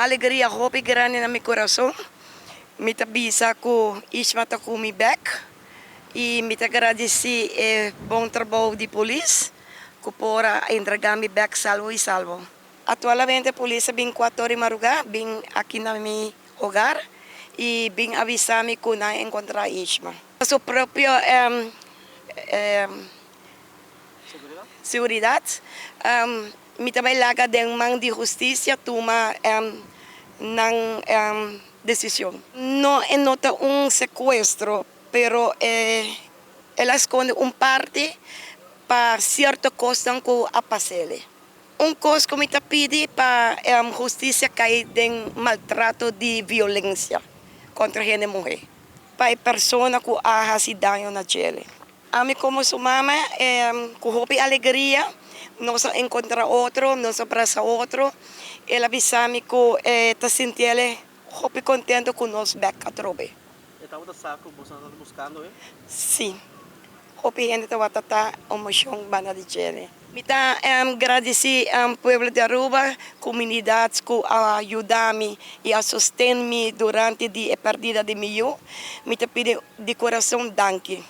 alegria, hopi grande na meu coração. Me tabisa ko ismata ko mi back. E me agradeci bom trabalho de polícia, que pora entregar mi back salvo e salvo. Atualmente a polícia vem 4 horas de madrugada, vem aqui na meu hogar e vem avisar-me que não encontrar Isma. Sua própria seguridade, me trabalha de mão de justiça, toma decisão. Não é nota sequestro, pero ela esconde parte para certa coisa que a passele. Coisa que me pede para justiça cair em maltrato de violência contra a mulher. Para a pessoa que ha se dano na Chile. A mim como sua mama, com alegria, nós encontra outro, nós abraça outro. Ela avisa-me que está sentindo contente com nós back a trobe. Estava saco, você está buscando, eh? Sim. Hopi gente está emoção bana de Chile. Mita agradecer ao povo de Aruba, comunidades que ajudam-me e a sustentar-me durante a perdida de meu. Mita pedir de coração danke.